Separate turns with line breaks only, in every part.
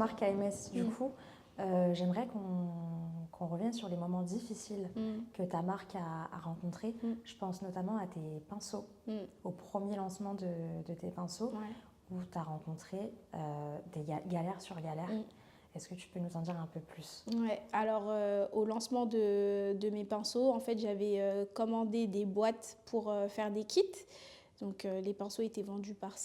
marque AMS, du coup, j'aimerais qu'on revienne sur les moments difficiles que ta marque a rencontrés. Je pense notamment à tes pinceaux, au premier lancement de tes pinceaux, où tu as rencontré des galères sur galères. Est-ce que tu peux nous en dire un peu plus?
Ouais, alors au lancement de mes pinceaux, en fait, j'avais commandé des boîtes pour faire des kits. Donc les pinceaux étaient vendus par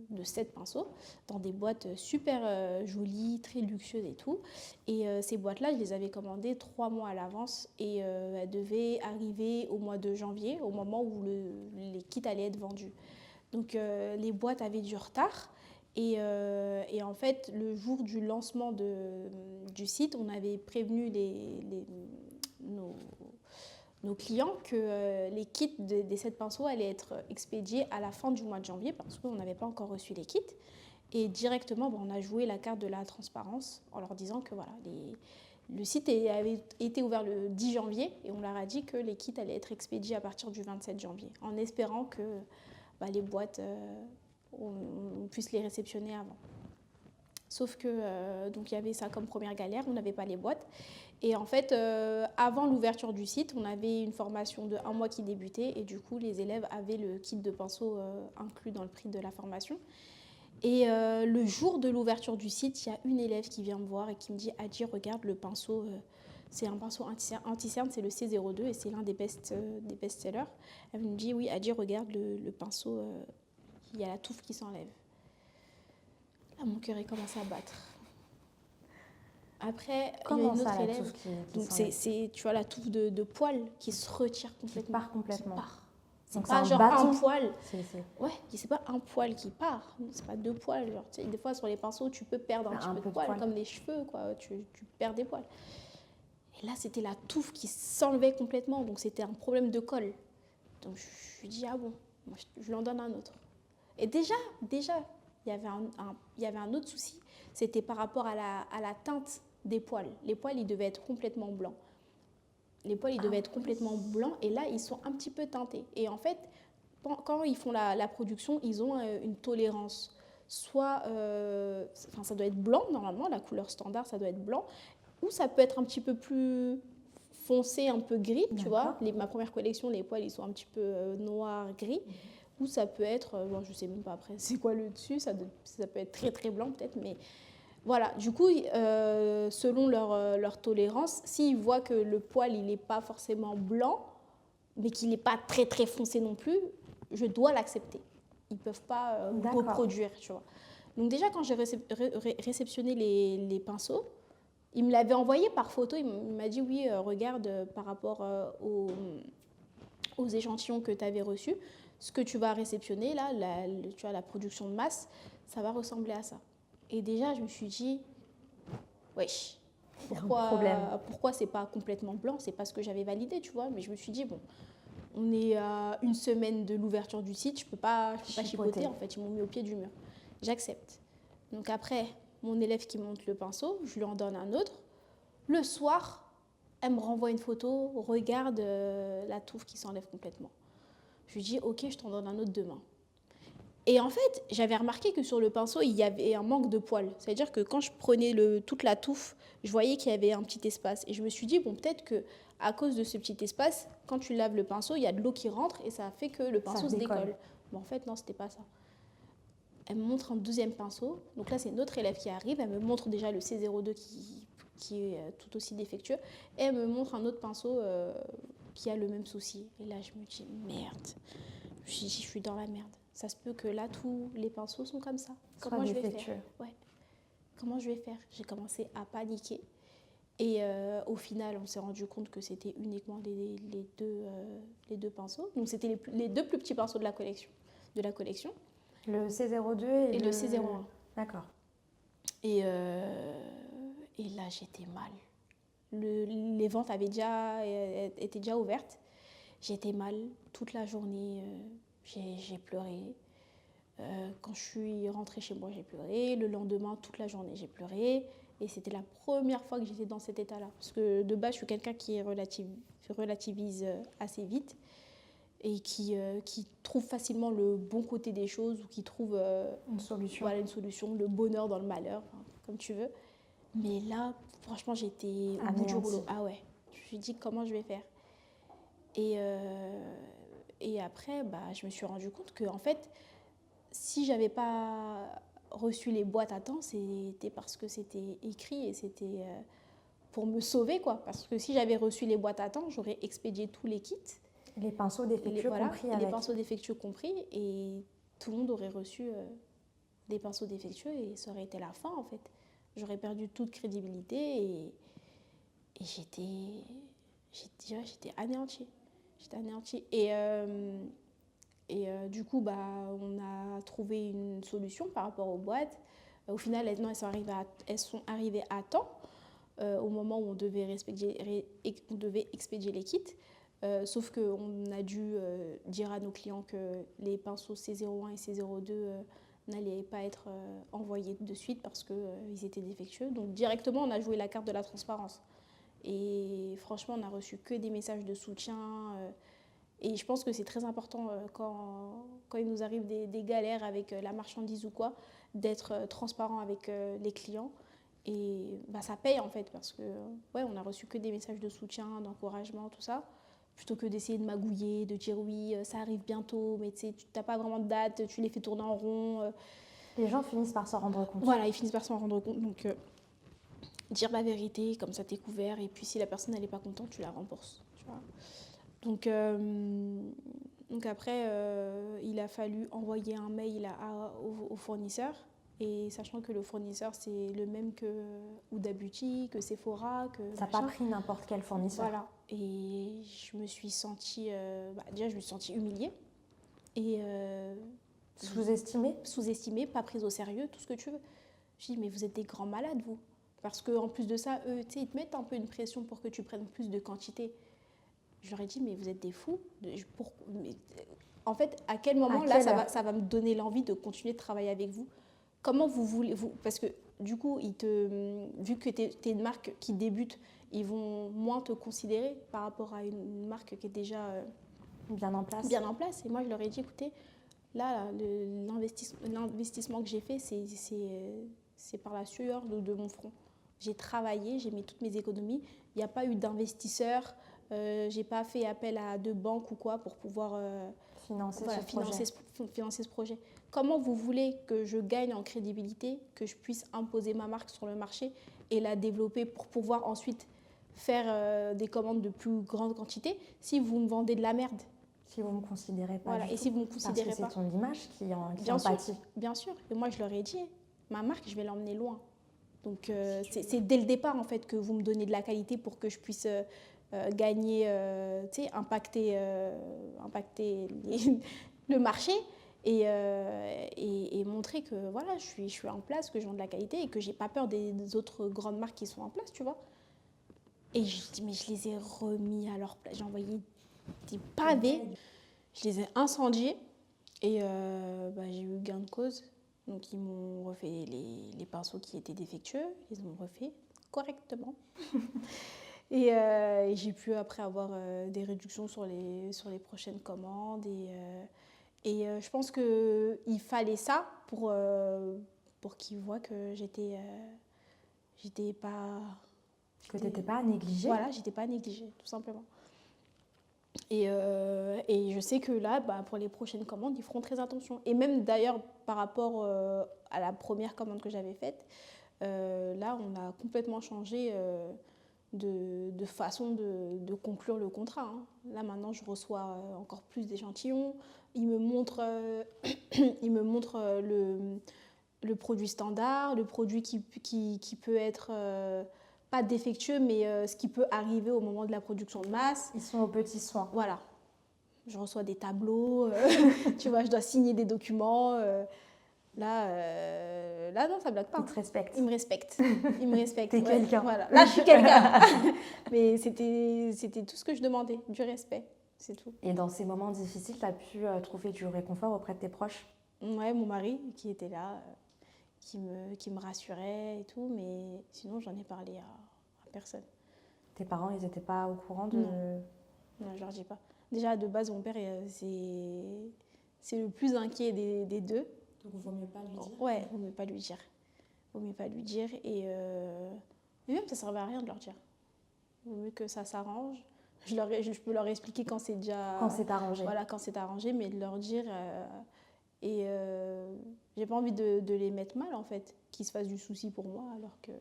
de 7 pinceaux dans des boîtes super jolies, très luxueuses et tout. Et ces boîtes-là, je les avais commandées 3 mois à l'avance et elles devaient arriver au mois de janvier, au moment où les kits allaient être vendus. Donc les boîtes avaient du retard. Et en fait, le jour du lancement du site, on avait prévenu nos clients que les kits des 7 pinceaux allaient être expédiés à la fin du mois de janvier parce qu'on n'avait pas encore reçu les kits. Et directement, on a joué la carte de la transparence en leur disant que voilà, le site avait été ouvert le 10 janvier et on leur a dit que les kits allaient être expédiés à partir du 27 janvier en espérant que les boîtes, on puisse les réceptionner avant. Sauf que donc il y avait ça comme première galère, on n'avait pas les boîtes. Et en fait, avant l'ouverture du site, on avait une formation de 1 mois qui débutait et du coup, les élèves avaient le kit de pinceau inclus dans le prix de la formation. Et le jour de l'ouverture du site, il y a une élève qui vient me voir et qui me dit « Adji, regarde le pinceau, c'est un pinceau anti-cerne, c'est le C02 et c'est l'un des best-sellers. » Elle me dit « Oui, Adji, regarde le pinceau, il y a la touffe qui s'enlève. » Là, mon cœur est commencé à battre. Après,
comment
il y a une
ça,
autre
la
élève.
touffe qui
Donc c'est, tu vois, la touffe de poils qui se retire complètement.
Qui part complètement.
Qui part. C'est
donc
pas
c'est
genre
bâton.
un poil.
Ouais,
c'est pas un poil qui part. C'est pas 2 poils. Genre, tu sais, des fois, sur les pinceaux, tu peux perdre un petit peu de poils, comme les cheveux, quoi. Tu perds des poils. Et là, c'était la touffe qui s'enlevait complètement. Donc c'était un problème de colle. Donc je lui dis, ah bon, moi, je lui en donne un autre. Et déjà, il y avait un autre souci. C'était par rapport à la teinte des poils. Les poils, ils devaient être complètement blancs. Et là, ils sont un petit peu teintés. Et en fait, quand ils font la production, ils ont une tolérance. Soit, ça doit être blanc, normalement, la couleur standard, ça doit être blanc, ou ça peut être un petit peu plus foncé, un peu gris, tu vois. Ma première collection, les poils, ils sont un petit peu noirs, gris. Ou ça peut être, je ne sais même pas après, c'est quoi le dessus, ça peut être très très blanc peut-être, mais voilà, du coup, selon leur tolérance, s'ils voient que le poil, il n'est pas forcément blanc, mais qu'il n'est pas très très foncé non plus, je dois l'accepter. Ils ne peuvent pas reproduire, tu vois. Donc déjà, quand j'ai réceptionné les pinceaux, il me l'avait envoyé par photo, il m'a dit, oui, regarde, par rapport aux échantillons que tu avais reçus, ce que tu vas réceptionner, là, tu vois, la production de masse, ça va ressembler à ça. Et déjà, je me suis dit, wesh, pourquoi c'est pas complètement blanc? C'est pas ce que j'avais validé, tu vois. Mais je me suis dit, bon, on est à 1 semaine de l'ouverture du site, je peux pas chipoter, en fait. Ils m'ont mis au pied du mur. J'accepte. Donc après, mon élève qui monte le pinceau, je lui en donne un autre. Le soir, elle me renvoie une photo, regarde la touffe qui s'enlève complètement. Je lui dis, ok, je t'en donne un autre demain. Et en fait, j'avais remarqué que sur le pinceau, il y avait un manque de poils. C'est-à-dire que quand je prenais toute la touffe, je voyais qu'il y avait un petit espace. Et je me suis dit, bon, peut-être qu'à cause de ce petit espace, quand tu laves le pinceau, il y a de l'eau qui rentre et ça fait que le pinceau se décolle. Mais en fait, non, c'était pas ça. Elle me montre un deuxième pinceau. Donc là, c'est une autre élève qui arrive. Elle me montre déjà le C02 qui est tout aussi défectueux. Et elle me montre un autre pinceau qui a le même souci. Et là, je me dis, merde. Je suis dans la merde. Ça se peut que là, tous les pinceaux sont comme ça. Comment je vais faire? Ouais. Comment je vais faire? J'ai commencé à paniquer. Et au final, on s'est rendu compte que c'était uniquement les deux pinceaux. Donc, c'était les 2 plus petits pinceaux de la collection.
Le C02 et
le C01.
D'accord.
Et là, j'étais mal. Les ventes étaient déjà ouvertes. J'étais mal toute la journée. J'ai pleuré. Quand je suis rentrée chez moi, j'ai pleuré. Le lendemain, toute la journée, j'ai pleuré. Et c'était la première fois que j'étais dans cet état-là. Parce que de base, je suis quelqu'un qui relativise assez vite et qui trouve facilement le bon côté des choses ou qui trouve
une solution.
Voilà, une solution, le bonheur dans le malheur. comme tu veux. Mais là, franchement, j'étais au bout du rouleau. Ah ouais, je me suis dit comment je vais faire. Et après, je me suis rendu compte que en fait, si j'avais pas reçu les boîtes à temps, c'était parce que c'était écrit et c'était pour me sauver, quoi. Parce que si j'avais reçu les boîtes à temps, j'aurais expédié tous les kits.
Les pinceaux défectueux compris.
Les pinceaux défectueux compris, et tout le monde aurait reçu des pinceaux défectueux et ça aurait été la fin, en fait. J'aurais perdu toute crédibilité et j'étais anéantie. J'étais anéantie. Et du coup, on a trouvé une solution par rapport aux boîtes. Au final, elles sont arrivées à temps au moment où on devait expédier les kits. Sauf qu'on a dû dire à nos clients que les pinceaux C01 et C02 n'allaient pas être envoyés de suite parce qu'ils étaient défectueux. Donc directement, on a joué la carte de la transparence. Et franchement, on n'a reçu que des messages de soutien. Et je pense que c'est très important quand il nous arrive des galères avec la marchandise ou quoi, d'être transparent avec les clients. Et ça paye en fait parce que on a reçu que des messages de soutien, d'encouragement, tout ça. Plutôt que d'essayer de magouiller, de dire oui, ça arrive bientôt, mais tu n'as pas vraiment de date, tu les fais tourner en rond.
Les gens finissent par s'en rendre compte.
Voilà, ils finissent par s'en rendre compte. Donc, dire la vérité, comme ça t'es couvert. Et puis, si la personne n'est pas contente, tu la rembourses. Tu vois. Donc après, il a fallu envoyer un mail au fournisseur. Et sachant que le fournisseur, c'est le même que Huda Beauty, que Sephora, que
ça n'a pas pris n'importe quel fournisseur.
Voilà. Et je me suis sentie... déjà, je me suis sentie humiliée. Et... Sous-estimée, pas prise au sérieux, tout ce que tu veux. Je dis, mais vous êtes des grands malades, vous. Parce qu'en plus de ça, eux, ils te mettent un peu une pression pour que tu prennes plus de quantité. Je leur ai dit, mais vous êtes des fous. En fait, à quel moment, ça va me donner l'envie de continuer de travailler avec vous? Comment vous voulez... Parce que du coup, vu que tu es une marque qui débute, ils vont moins te considérer par rapport à une marque qui est déjà
bien en place.
Et moi, je leur ai dit, écoutez, là l'investissement que j'ai fait, c'est par la sueur de mon front. J'ai travaillé, j'ai mis toutes mes économies. Il n'y a pas eu d'investisseur. Je n'ai pas fait appel à de banques ou quoi pour pouvoir financer ce projet. Comment vous voulez que je gagne en crédibilité, que je puisse imposer ma marque sur le marché et la développer pour pouvoir ensuite faire des commandes de plus grande quantité si vous me vendez de la merde?
Si vous ne me considérez pas.
Voilà, et si vous ne me considérez
pas. Parce que c'est ton image qui en pâtit.
Bien sûr. Et moi, je leur ai dit, ma marque, je vais l'emmener loin. Donc, c'est dès le départ, en fait, que vous me donnez de la qualité pour que je puisse gagner, impacter le marché et montrer que voilà, je suis en place, que je vends de la qualité et que j'ai pas peur des autres grandes marques qui sont en place, tu vois. Et mais je les ai remis à leur place. J'ai envoyé des pavés, je les ai incendiés et j'ai eu gain de cause. Donc, ils m'ont refait les pinceaux qui étaient défectueux, ils m'ont refait correctement. Et j'ai pu après avoir des réductions sur les prochaines commandes. Et je pense qu'il fallait ça pour qu'ils voient que j'étais pas...
Que tu n'étais pas à négliger.
Voilà, j'étais pas à négliger, tout simplement. Et je sais que là, pour les prochaines commandes, ils feront très attention. Et même d'ailleurs, par rapport à la première commande que j'avais faite, là, on a complètement changé de façon de conclure le contrat. Hein. Là, maintenant, je reçois encore plus d'échantillons. Ils me montrent, le produit standard, le produit qui peut être... pas défectueux, mais ce qui peut arriver au moment de la production de masse.
Ils sont aux petits soins.
Voilà. Je reçois des tableaux, tu vois, je dois signer des documents. Là, non, ça ne bloque pas.
Ils te respectent.
Ils me respectent. Ils me respectent.
T'es quelqu'un.
Voilà. Là, je suis quelqu'un. Mais c'était tout ce que je demandais, du respect, c'est tout.
Et dans ces moments difficiles, tu as pu trouver du réconfort auprès de tes proches?
Ouais, mon mari qui était là. Qui me rassurait et tout, mais sinon, j'en ai parlé à personne.
Tes parents, ils n'étaient pas au courant de...
Non, je leur dis pas. Déjà, de base, mon père, c'est le plus inquiet des deux.
Donc, il vaut mieux pas lui dire?
Ouais, il vaut mieux pas lui dire. Vaut mieux pas lui dire. Et même, ça servait à rien de leur dire. Vaut mieux que ça s'arrange. Je peux leur expliquer quand c'est déjà...
Quand c'est arrangé.
Voilà, quand c'est arrangé, mais de leur dire... j'ai pas envie de les mettre mal, en fait, qu'ils se fassent du souci pour moi, alors que,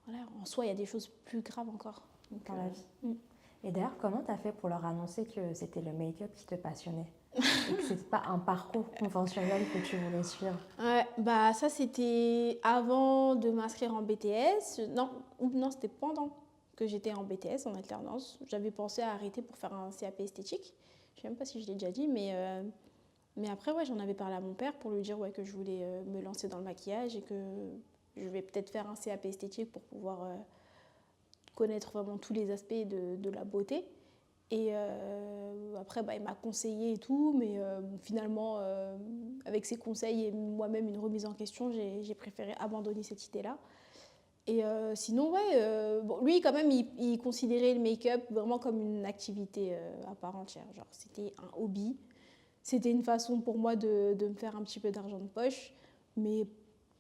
voilà, en soi, il y a des choses plus graves encore. Donc,
dans la vie. Et d'ailleurs, comment tu as fait pour leur annoncer que c'était le make-up qui te passionnait et que c'était pas un parcours conventionnel que tu voulais suivre?
Ouais, bah ça, c'était avant de m'inscrire en BTS. Non, c'était pendant que j'étais en BTS, en alternance. J'avais pensé à arrêter pour faire un CAP esthétique. Je sais même pas si je l'ai déjà dit, mais après, ouais, j'en avais parlé à mon père pour lui dire que je voulais me lancer dans le maquillage et que je vais peut-être faire un CAP esthétique pour pouvoir connaître vraiment tous les aspects de la beauté. Et après, il m'a conseillé et tout, mais finalement, avec ses conseils et moi-même une remise en question, j'ai préféré abandonner cette idée-là. Et sinon, ouais, bon, lui, quand même, il considérait le make-up vraiment comme une activité à part entière. Genre, c'était un hobby. C'était une façon pour moi de me faire un petit peu d'argent de poche, mais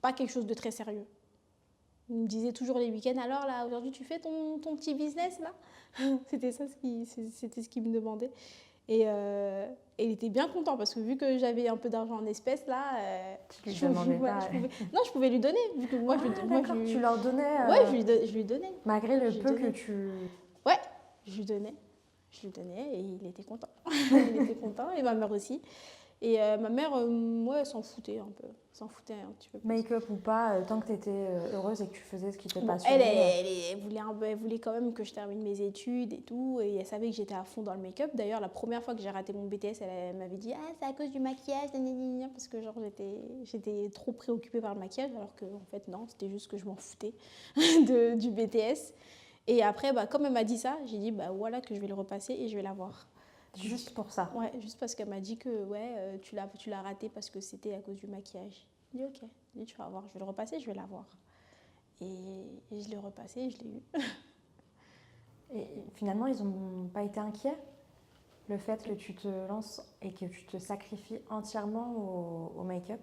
pas quelque chose de très sérieux. Il me disait toujours les week-ends, alors là, aujourd'hui, tu fais ton petit business, là? C'était ce qu'il me demandait. Et il était bien content, parce que vu que j'avais un peu d'argent en espèces, là,
je
pouvais lui donner. Vu que moi,
tu leur donnais
Ouais, je lui donnais.
Malgré le peu que tu...
Ouais, je lui donnais et il était content. Il était content, et ma mère aussi. Et ma mère, moi, elle s'en foutait un peu. S'en foutait un petit peu.
Make-up ou pas, tant que tu étais heureuse et que tu faisais ce qui te passionnait.
Elle voulait quand même que je termine mes études et tout. Et elle savait que j'étais à fond dans le make-up. D'ailleurs, la première fois que j'ai raté mon BTS, elle m'avait dit « Ah, c'est à cause du maquillage, parce que genre, j'étais trop préoccupée par le maquillage. Alors que, en fait, non, c'était juste que je m'en foutais du BTS. Et après, comme elle m'a dit ça, j'ai dit voilà que je vais le repasser et je vais l'avoir.
Juste pour ça?
Ouais, juste parce qu'elle m'a dit que tu l'as raté parce que c'était à cause du maquillage. J'ai dit ok, j'ai dit, tu vas voir, je vais le repasser, je vais l'avoir. Et je l'ai repassé et je l'ai eu.
Et finalement, ils n'ont pas été inquiets? Le fait que tu te lances et que tu te sacrifies entièrement au make-up?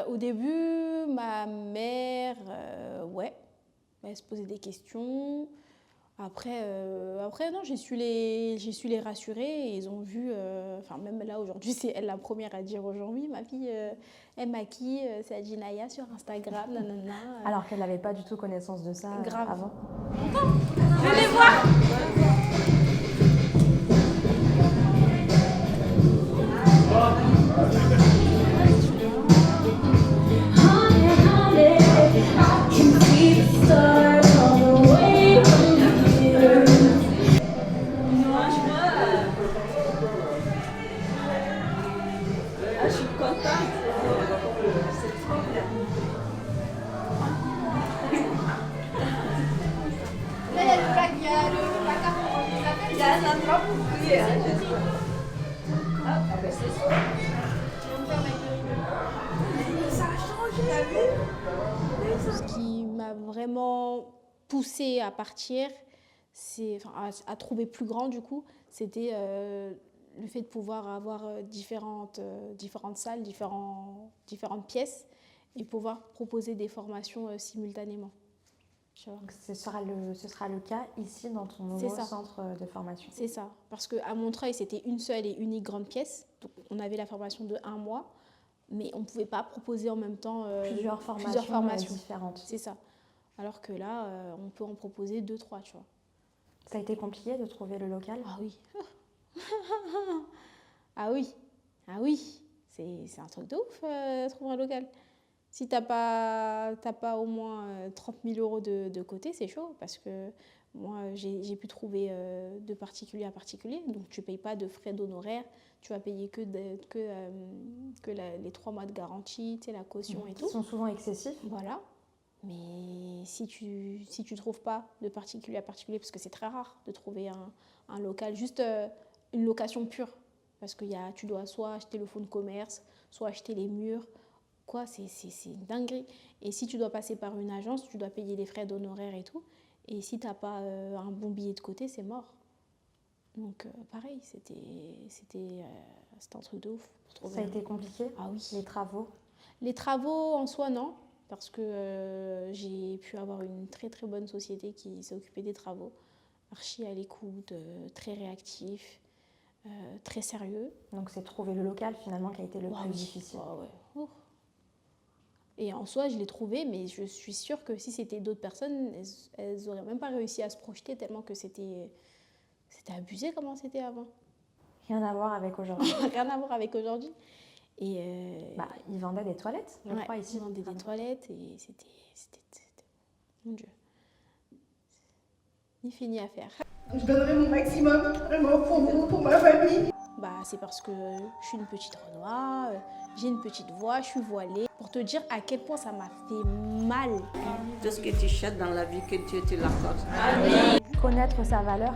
Au début, ma mère, elle se posait des questions. Après, non, j'ai su les rassurer et ils ont vu, même là aujourd'hui, c'est elle la première à dire aujourd'hui, ma fille, elle maquille, c'est Adjinaya sur Instagram, nanana.
Alors qu'elle n'avait pas du tout connaissance de ça avant.
Venez voir. Ce qui m'a vraiment poussée à partir, à trouver plus grand du coup, c'était le fait de pouvoir avoir différentes salles, différentes pièces et pouvoir proposer des formations simultanément.
Donc ce sera le cas ici dans ton nouveau centre de formation.
C'est ça, parce qu'à Montreuil, c'était une seule et unique grande pièce. Donc on avait la formation de 1 mois, mais on ne pouvait pas proposer en même temps
plusieurs formations différentes.
C'est ça. Alors que là, on peut en proposer 2, 3, tu vois.
Ça a été compliqué de trouver le local?
Ah oui. Ah oui. C'est un truc de ouf, trouver un local. Si t'as pas au moins 30 000 euros de côté, c'est chaud, parce que moi, j'ai pu trouver de particulier à particulier, donc tu ne payes pas de frais d'honoraires, tu vas payer que les 3 mois de garantie, la caution et tout.
Ils sont souvent excessifs.
Voilà, mais si tu trouves pas de particulier à particulier, parce que c'est très rare de trouver un local, juste une location pure, parce que tu dois soit acheter le fonds de commerce, soit acheter les murs, c'est une dinguerie. Et si tu dois passer par une agence, tu dois payer les frais d'honoraires et tout. Et si tu n'as pas un bon billet de côté, c'est mort. Donc pareil, c'était un truc de ouf.
Ça a été compliqué?
Ah oui.
Les travaux?
Les travaux en soi, non. parce que j'ai pu avoir une très très bonne société qui s'est occupée des travaux, archi à l'écoute, très réactif, très sérieux.
Donc c'est trouver le local finalement qui a été le plus difficile.
Ouais. Et en soi, je l'ai trouvé, mais je suis sûre que si c'était d'autres personnes, elles n'auraient même pas réussi à se projeter tellement que c'était abusé comment c'était avant.
Rien à voir avec aujourd'hui.
Rien à voir avec aujourd'hui. Et
ils vendaient des toilettes, je crois, ici.
Ils vendaient des toilettes et c'était... Mon Dieu. Ni fait ni à faire.
Je donnerai mon maximum, vraiment, pour ma famille.
C'est parce que je suis une petite Renoir, j'ai une petite voix, je suis voilée. Pour te dire à quel point ça m'a fait mal.
Tout ce que tu cherches dans la vie, que Dieu te l'accorde.
Amen. Connaître sa valeur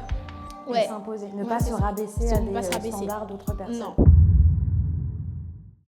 et s'imposer. Ne pas se rabaisser à des standards d'autres personnes.
Non.